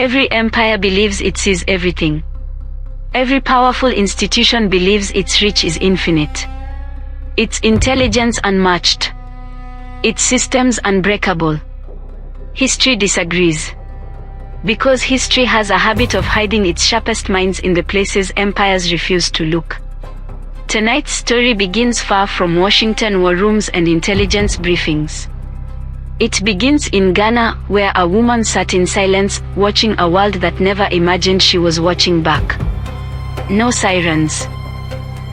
Every empire believes it sees everything. Every powerful institution believes its reach is infinite. Its intelligence unmatched. Its systems unbreakable. History disagrees. Because history has a habit of hiding its sharpest minds in the places empires refuse to look. Tonight's story begins far from Washington war rooms and intelligence briefings. It begins in Ghana, where a woman sat in silence, watching a world that never imagined she was watching back. No sirens.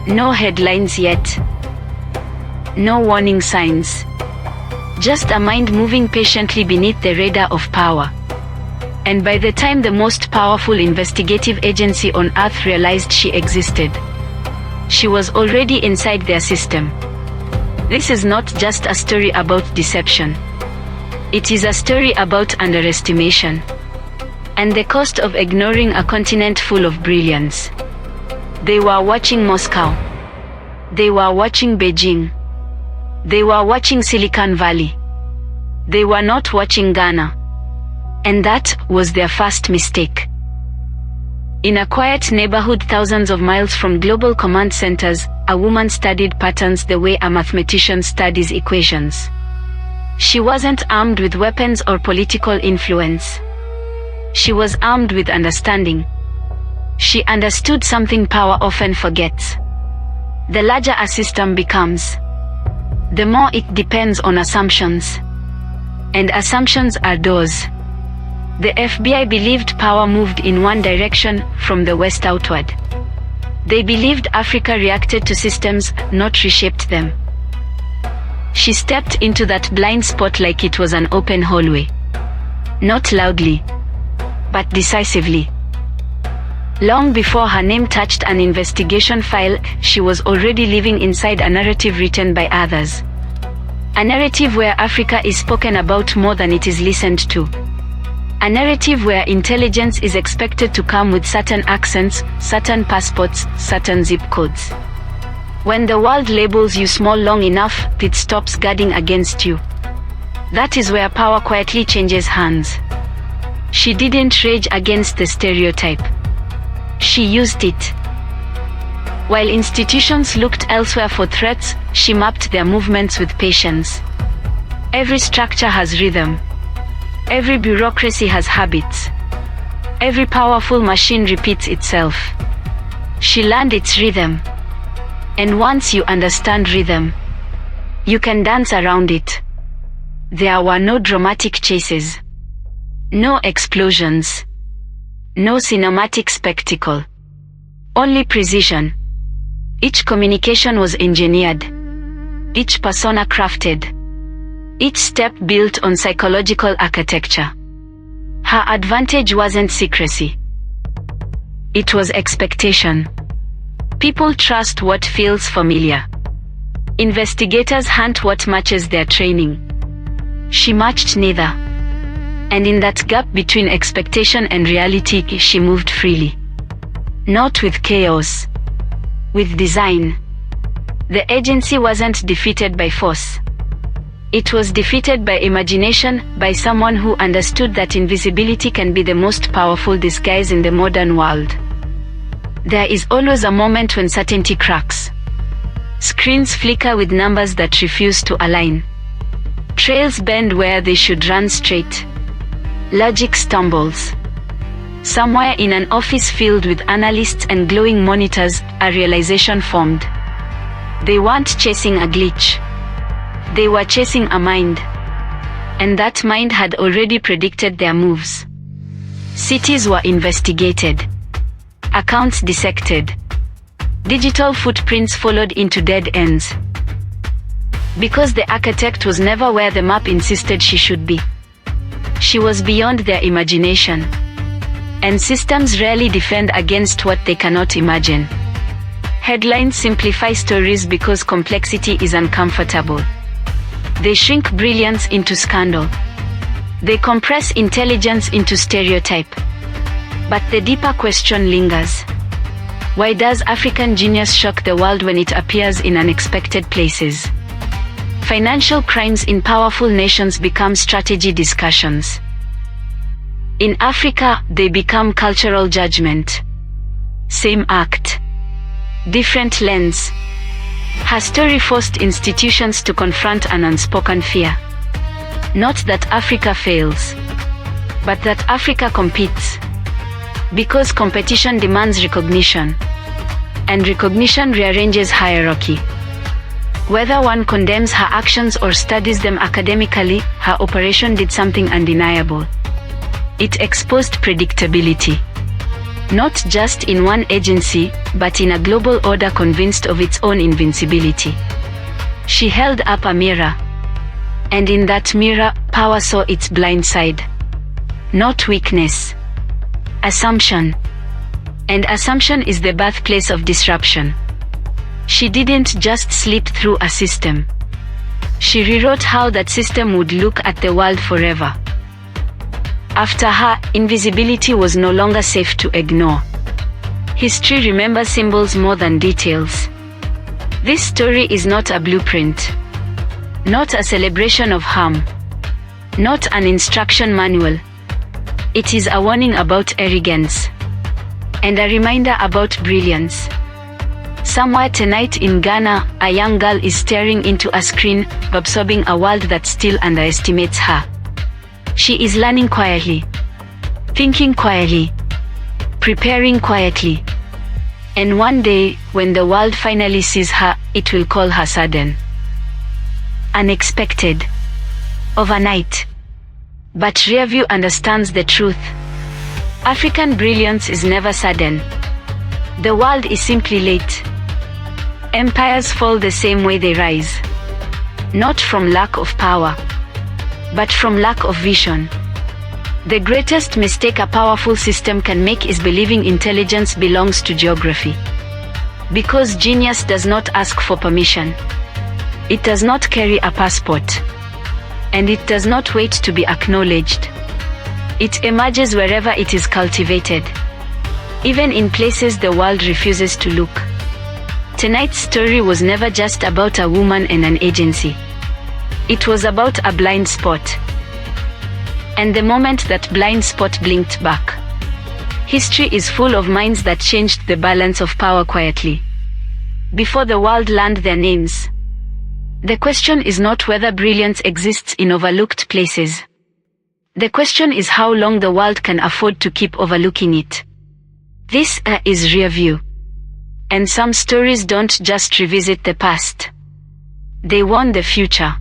No headlines yet. No warning signs. Just a mind moving patiently beneath the radar of power. And by the time the most powerful investigative agency on Earth realized she existed, she was already inside their system. This is not just a story about deception. It is a story about underestimation. And the cost of ignoring a continent full of brilliance. They were watching Moscow. They were watching Beijing. They were watching Silicon Valley. They were not watching Ghana. And that was their first mistake. In a quiet neighborhood thousands of miles from global command centers, a woman studied patterns the way a mathematician studies equations. She wasn't armed with weapons or political influence. She was armed with understanding. She understood something power often forgets. The larger a system becomes, the more it depends on assumptions. And assumptions are doors. The FBI believed power moved in one direction, from the west outward. They believed Africa reacted to systems, not reshaped them. She stepped into that blind spot like it was an open hallway. Not loudly, but decisively. Long before her name touched an investigation file, she was already living inside a narrative written by others. A narrative where Africa is spoken about more than it is listened to. A narrative where intelligence is expected to come with certain accents, certain passports, certain zip codes. When the world labels you small long enough, it stops guarding against you. That is where power quietly changes hands. She didn't rage against the stereotype. She used it. While institutions looked elsewhere for threats, she mapped their movements with patience. Every structure has rhythm. Every bureaucracy has habits. Every powerful machine repeats itself. She learned its rhythm. And once you understand rhythm, you can dance around it. There were no dramatic chases. No explosions. No cinematic spectacle. Only precision. Each communication was engineered. Each persona crafted. Each step built on psychological architecture. Her advantage wasn't secrecy. It was expectation. People trust what feels familiar. Investigators hunt what matches their training. She matched neither. And in that gap between expectation and reality, she moved freely. Not with chaos. With design. The agency wasn't defeated by force. It was defeated by imagination, by someone who understood that invisibility can be the most powerful disguise in the modern world. There is always a moment when certainty cracks. Screens flicker with numbers that refuse to align. Trails bend where they should run straight. Logic stumbles. Somewhere in an office filled with analysts and glowing monitors, a realization formed. They weren't chasing a glitch. They were chasing a mind. And that mind had already predicted their moves. Cities were investigated. Accounts dissected. Digital footprints followed into dead ends. Because the architect was never where the map insisted she should be. She was beyond their imagination. And systems rarely defend against what they cannot imagine. Headlines simplify stories because complexity is uncomfortable. They shrink brilliance into scandal. They compress intelligence into stereotype. But the deeper question lingers. Why does African genius shock the world when it appears in unexpected places? Financial crimes in powerful nations become strategy discussions. In Africa, they become cultural judgment. Same act, different lens. Her story forced institutions to confront an unspoken fear. Not that Africa fails, but that Africa competes. Because competition demands recognition, and recognition rearranges hierarchy. Whether one condemns her actions or studies them academically, her operation did something undeniable. It exposed predictability. Not just in one agency, but in a global order convinced of its own invincibility. She held up a mirror. And in that mirror, power saw its blind side. Not weakness. Assumption. And assumption is the birthplace of disruption. She didn't just slip through a system. She rewrote how that system would look at the world forever. After her, invisibility was no longer safe to ignore. History remembers symbols more than details. This story is not a blueprint. Not a celebration of harm. Not an instruction manual. It is a warning about arrogance. And a reminder about brilliance. Somewhere tonight in Ghana, a young girl is staring into a screen, absorbing a world that still underestimates her. She is learning quietly, thinking quietly, preparing quietly. And one day, when the world finally sees her, it will call her sudden. Unexpected. Overnight. But RearView understands the truth. African brilliance is never sudden. The world is simply late. Empires fall the same way they rise. Not from lack of power, but from lack of vision. The greatest mistake a powerful system can make is believing intelligence belongs to geography. Because genius does not ask for permission. It does not carry a passport. And it does not wait to be acknowledged. It emerges wherever it is cultivated. Even in places the world refuses to look. Tonight's story was never just about a woman and an agency. It was about a blind spot. And the moment that blind spot blinked back. History is full of minds that changed the balance of power quietly. Before the world learned their names. The question is not whether brilliance exists in overlooked places. The question is how long the world can afford to keep overlooking it. This is RearView. And some stories don't just revisit the past. They warn the future.